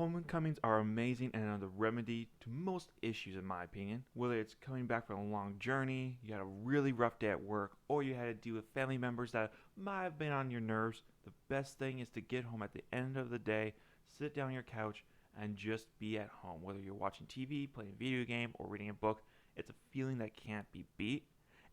Homecomings are amazing and are the remedy to most issues in my opinion. Whether it's coming back from a long journey, you had a really rough day at work, or you had to deal with family members that might have been on your nerves, the best thing is to get home at the end of the day, sit down on your couch, and just be at home. Whether you're watching TV, playing a video game, or reading a book, it's a feeling that can't be beat.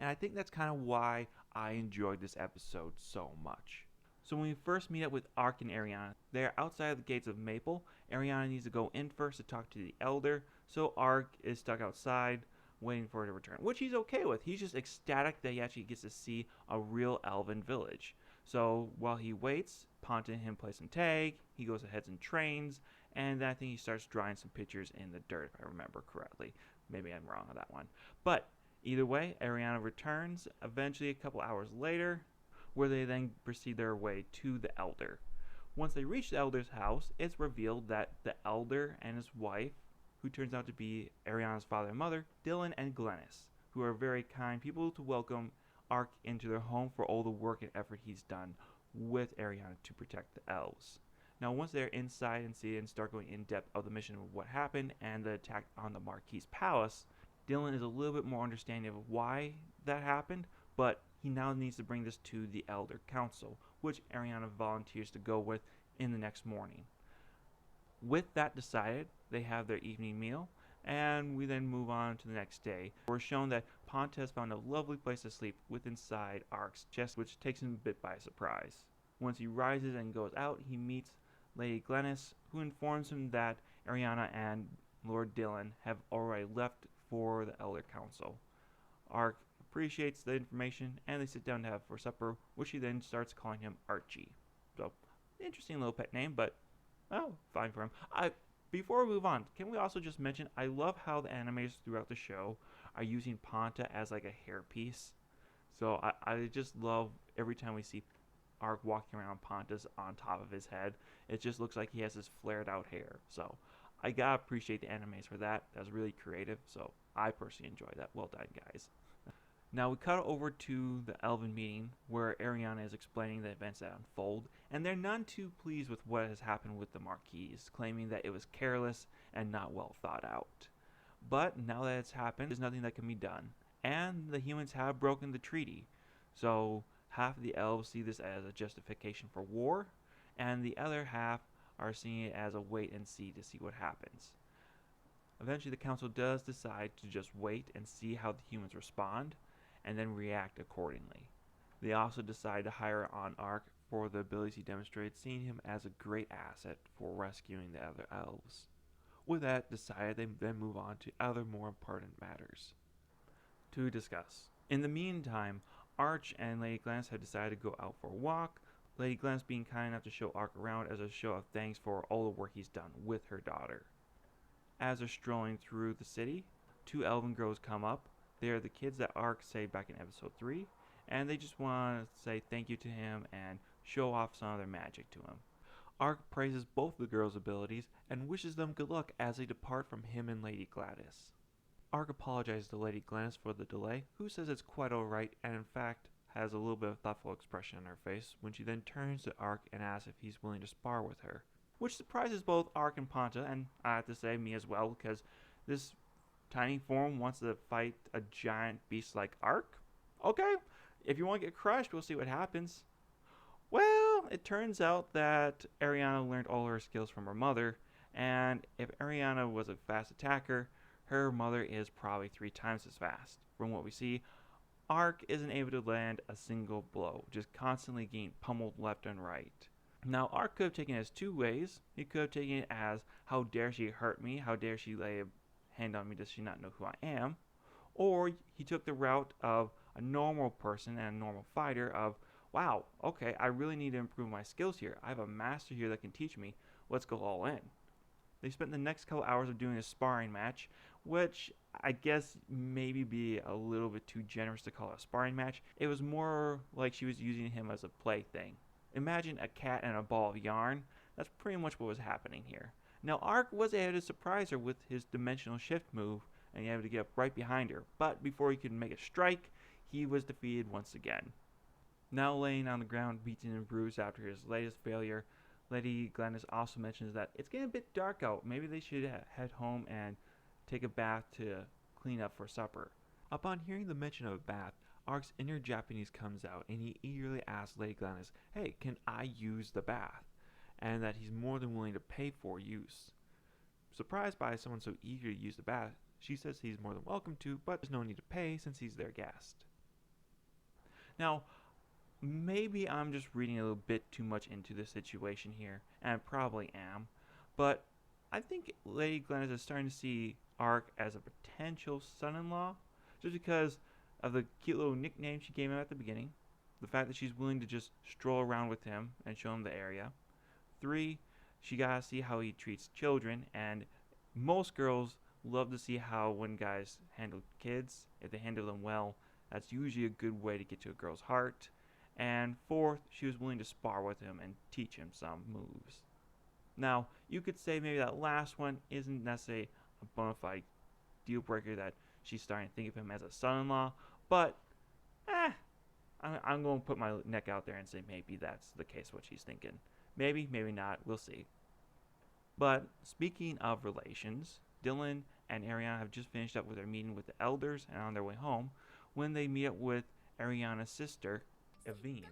And I think that's kind of why I enjoyed this episode so much. So when we first meet up with Ark and Ariana, they are outside of the gates of Maple. Ariana needs to go in first to talk to the Elder, so Ark is stuck outside waiting for her to return, which he's okay with. He's just ecstatic that he actually gets to see a real elven village. So while he waits, Ponta and him play some tag, he goes ahead and trains, and then I think he starts drawing some pictures in the dirt, if I remember correctly. Maybe I'm wrong on that one. But either way, Ariana returns eventually a couple hours later, where they then proceed their way to the Elder. Once they reach the Elder's house, it's revealed that the Elder and his wife, who turns out to be Ariana's father and mother, Dylan and Glennis, who are very kind people to welcome Ark into their home for all the work and effort he's done with Ariana to protect the elves. Now, once they're inside and see and start going in depth of the mission of what happened and the attack on the Marquis Palace, Dylan is a little bit more understanding of why that happened, but he now needs to bring this to the Elder Council, which Ariana volunteers to go with in the next morning. With that decided, they have their evening meal, and we then move on to the next day. We're shown that Ponta has found a lovely place to sleep with inside Ark's chest, which takes him a bit by surprise. Once he rises and goes out, he meets Lady Glennis, who informs him that Ariana and Lord Dylan have already left for the Elder Council. Ark appreciates the information, and they sit down to have for supper, which he then starts calling him Archie. So, interesting little pet name, but fine for him. Before we move on, can we also just mention I love how the animators throughout the show are using Ponta as like a hairpiece. So I just love every time we see Ark walking around, Ponta's on top of his head. It just looks like he has this flared out hair. So I gotta appreciate the animators for that. That was really creative. So I personally enjoy that. Well done, guys. Now we cut over to the Elven meeting where Ariana is explaining the events that unfold, and they're none too pleased with what has happened with the Marquis, claiming that it was careless and not well thought out. But now that it's happened, there's nothing that can be done, and the humans have broken the treaty. So half of the elves see this as a justification for war, and the other half are seeing it as a wait and see to see what happens. Eventually the council does decide to just wait and see how the humans respond, and then react accordingly. They also decide to hire on Ark for the abilities he demonstrates, seeing him as a great asset for rescuing the other elves. With that decided, they then move on to other more important matters to discuss. In the meantime, Arch and Lady Glennis have decided to go out for a walk, Lady Glennis being kind enough to show Ark around as a show of thanks for all the work he's done with her daughter. As they're strolling through the city, two elven girls come up. They are the kids that Ark saved back in episode 3, and they just want to say thank you to him and show off some of their magic to him. Ark praises both the girls' abilities and wishes them good luck as they depart from him and Lady Gladys. Ark apologizes to Lady Gladys for the delay, who says it's quite alright and in fact has a little bit of thoughtful expression on her face when she then turns to Ark and asks if he's willing to spar with her, which surprises both Ark and Ponta, and I have to say me as well, because this tiny form wants to fight a giant beast like Ark? Okay, if you want to get crushed, we'll see what happens. Well, it turns out that Ariana learned all her skills from her mother, and if Ariana was a fast attacker, her mother is probably 3 times as fast. From what we see, Ark isn't able to land a single blow, just constantly getting pummeled left and right. Now, Ark could have taken it as 2 ways. He could have taken it as, how dare she hurt me, how dare she lay a hand on me, does she not know who I am? Or he took the route of a normal person and a normal fighter of, wow, okay, I really need to improve my skills here. I have a master here that can teach me. Let's go all in. They spent the next couple hours of doing a sparring match, which I guess maybe be a little bit too generous to call it a sparring match. It was more like she was using him as a plaything. Imagine a cat and a ball of yarn. That's pretty much what was happening here. Now, Ark was able to surprise her with his dimensional shift move, and he had to get up right behind her. But before he could make a strike, he was defeated once again. Now laying on the ground, beaten and bruised after his latest failure, Lady Glennis also mentions that it's getting a bit dark out. Maybe they should head home and take a bath to clean up for supper. Upon hearing the mention of a bath, Ark's inner Japanese comes out and he eagerly asks Lady Glennis, hey, can I use the bath? And that he's more than willing to pay for use. Surprised by someone so eager to use the bath, she says he's more than welcome to, but there's no need to pay since he's their guest. Now, maybe I'm just reading a little bit too much into the situation here, and I probably am, but I think Lady Glennis is starting to see Ark as a potential son-in-law, just because of the cute little nickname she gave him at the beginning, the fact that she's willing to just stroll around with him and show him the area. 3, she gotta see how he treats children, and most girls love to see how when guys handle kids. If they handle them well, that's usually a good way to get to a girl's heart. And 4th, she was willing to spar with him and teach him some moves. Now, you could say maybe that last one isn't necessarily a bona fide deal breaker that she's starting to think of him as a son-in-law, but I'm going to put my neck out there and say maybe that's the case what she's thinking. Maybe, maybe not, we'll see. But speaking of relations, Dylan and Ariana have just finished up with their meeting with the elders and on their way home when they meet up with Ariana's sister, Evine,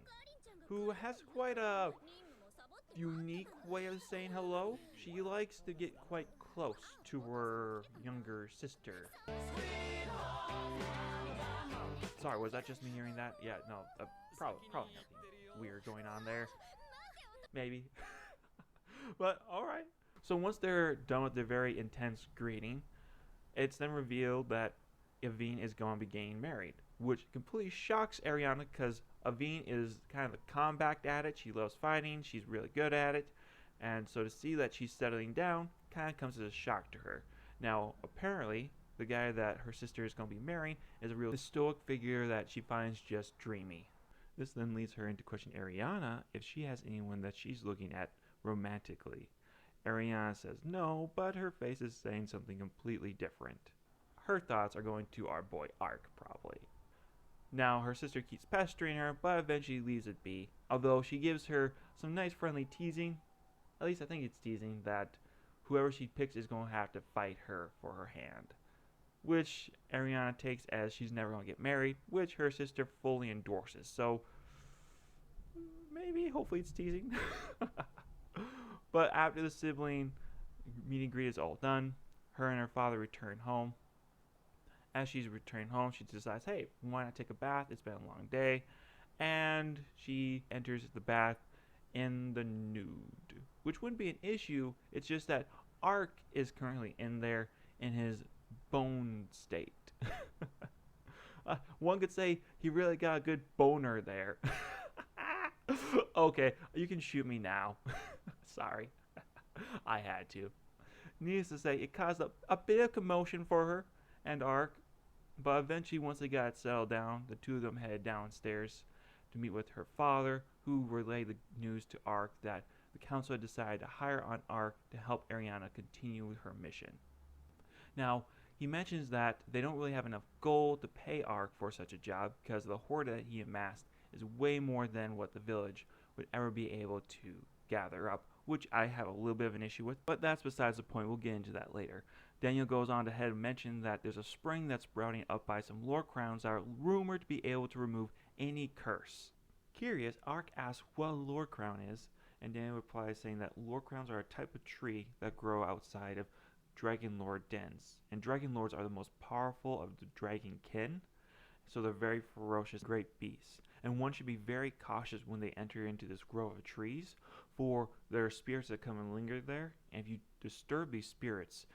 who has quite a unique way of saying hello. She likes to get quite close to her younger sister. Sorry, was that just me hearing that? Yeah, no, probably nothing weird going on there. Maybe. But alright. So once they're done with their very intense greeting, it's then revealed that Evine is going to be getting married, which completely shocks Ariana because Evine is kind of a combat at it. She loves fighting. She's really good at it. And so to see that she's settling down kind of comes as a shock to her. Now, apparently, the guy that her sister is going to be marrying is a real stoic figure that she finds just dreamy. This then leads her into questioning Ariana if she has anyone that she's looking at romantically. Ariana says no, but her face is saying something completely different. Her thoughts are going to our boy Ark, probably. Now, her sister keeps pestering her, but eventually leaves it be, although she gives her some nice friendly teasing, at least I think it's teasing, that whoever she picks is going to have to fight her for her hand. Which Ariana takes as she's never going to get married, which her sister fully endorses. So, maybe, hopefully it's teasing. But after the sibling meet and greet is all done, her and her father return home. As she's returning home, she decides, hey, why not take a bath? It's been a long day. And she enters the bath in the nude, which wouldn't be an issue. It's just that Ark is currently in there in his bone state. One could say he really got a good boner there. Okay, you can shoot me now. Sorry. I had to. Needless to say, it caused a bit of commotion for her and Ark, but eventually, once they got settled down, the two of them headed downstairs to meet with her father, who relayed the news to Ark that the council had decided to hire on Ark to help Ariana continue with her mission. Now, he mentions that they don't really have enough gold to pay Ark for such a job because the hoard that he amassed is way more than what the village would ever be able to gather up, which I have a little bit of an issue with, but that's besides the point. We'll get into that later. Daniel goes on to head and mention that there's a spring that's sprouting up by some lore crowns that are rumored to be able to remove any curse. Curious, Ark asks what a lore crown is, and Daniel replies saying that lore crowns are a type of tree that grow outside of dragon lord dens, and dragon lords are the most powerful of the dragon kin, so they're very ferocious, great beasts, and one should be very cautious when they enter into this grove of trees, for there are spirits that come and linger there, and if you disturb these spirits,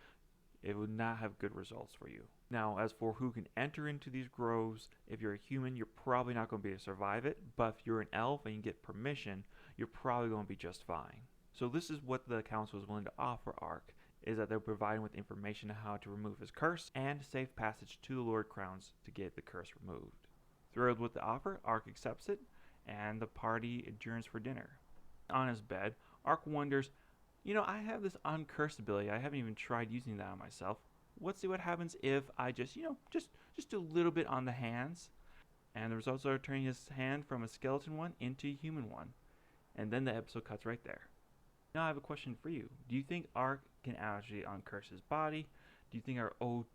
it would not have good results for you. Now, as for who can enter into these groves, if you're a human, you're probably not going to be able to survive it, but if you're an elf and you get permission, you're probably going to be just fine. So this is what the council is willing to offer Ark, is that they're providing with information on how to remove his curse and safe passage to the Lord Crowns to get the curse removed. Thrilled with the offer, Ark accepts it, and the party adjourns for dinner. On his bed, Ark wonders, I have this uncursed ability. I haven't even tried using that on myself. Let's see what happens if I just do a little bit on the hands. And the results are turning his hand from a skeleton one into a human one. And then the episode cuts right there. Now I have a question for you. Do you think Ark can actually uncurse his body? Do you think our OP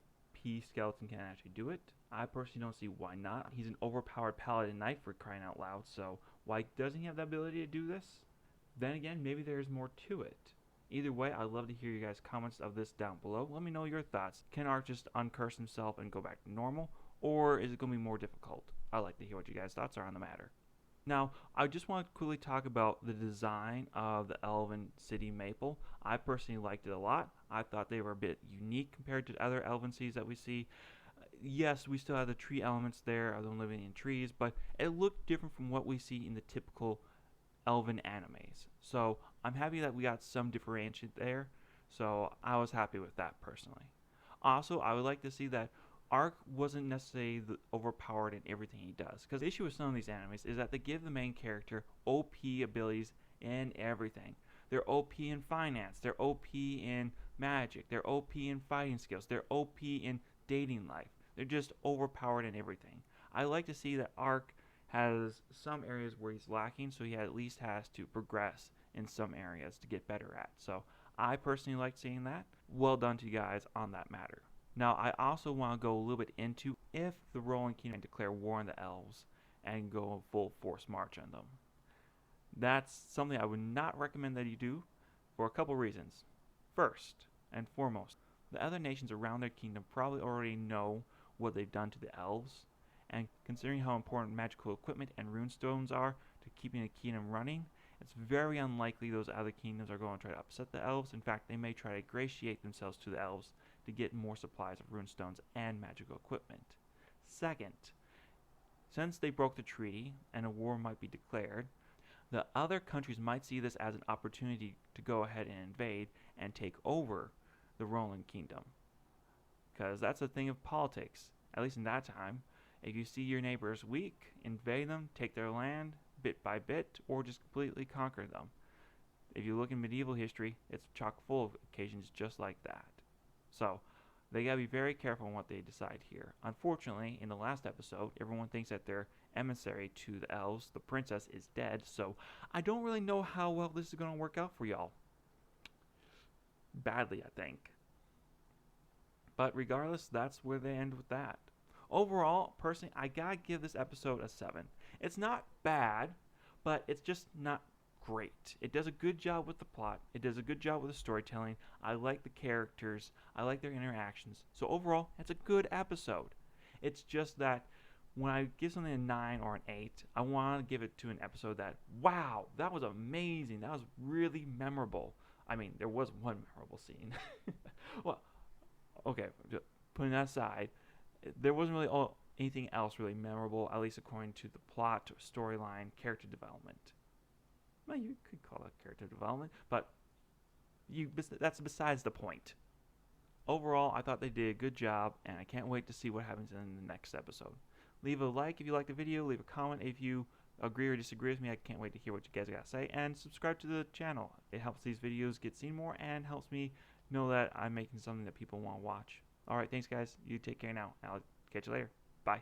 skeleton can actually do it? I personally don't see why not. He's an overpowered paladin knight for crying out loud, so why doesn't he have the ability to do this? Then again, maybe there's more to it. Either way, I'd love to hear you guys' comments of this down below. Let me know your thoughts. Can Ark just uncurse himself and go back to normal? Or is it going to be more difficult? I'd like to hear what you guys' thoughts are on the matter. Now, I just want to quickly talk about the design of the Elven City Maple. I personally liked it a lot. I thought they were a bit unique compared to other Elven cities that we see. Yes, we still have the tree elements there of them living in trees, but it looked different from what we see in the typical Elven animes. So I'm happy that we got some differentiation there. So I was happy with that personally. Also, I would like to see that Ark wasn't necessarily overpowered in everything he does. Because the issue with some of these animes is that they give the main character OP abilities in everything. They're OP in finance, they're OP in magic, they're OP in fighting skills, they're OP in dating life. They're just overpowered in everything. I like to see that Ark has some areas where he's lacking, so he at least has to progress in some areas to get better at. So I personally like seeing that. Well done to you guys on that matter. Now, I also want to go a little bit into if the Rolling Kingdom declare war on the elves and go full force march on them. That's something I would not recommend that you do for a couple reasons. First and foremost, the other nations around their kingdom probably already know what they've done to the elves, and considering how important magical equipment and runestones are to keeping a kingdom running, it's very unlikely those other kingdoms are going to try to upset the elves. In fact, they may try to ingratiate themselves to the elves to get more supplies of runestones and magical equipment. Second, since they broke the treaty and a war might be declared, the other countries might see this as an opportunity to go ahead and invade and take over the Rolling Kingdom. Because that's a thing of politics, at least in that time. If you see your neighbors weak, invade them, take their land bit by bit, or just completely conquer them. If you look in medieval history, it's chock full of occasions just like that. So, they gotta be very careful on what they decide here. Unfortunately, in the last episode, everyone thinks that their emissary to the elves, the princess, is dead, so I don't really know how well this is gonna work out for y'all. Badly, I think. But regardless, that's where they end with that. Overall, personally, I gotta give this episode a 7. It's not bad, but it's just not great. It does a good job with the plot. It does a good job with the storytelling. I like the characters. I like their interactions. So overall, it's a good episode. It's just that when I give something a 9 or an 8, I want to give it to an episode that, wow, that was amazing. That was really memorable. I mean, there was one memorable scene. Well, okay, putting that aside, there wasn't really anything else really memorable, at least according to the plot, storyline, character development. Well, you could call it character development, but that's besides the point. Overall, I thought they did a good job, and I can't wait to see what happens in the next episode. Leave a like if you like the video, leave a comment if you agree or disagree with me. I can't wait to hear what you guys got to say, and subscribe to the channel. It helps these videos get seen more and helps me know that I'm making something that people want to watch. Alright, thanks guys. You take care now. I'll catch you later. Bye.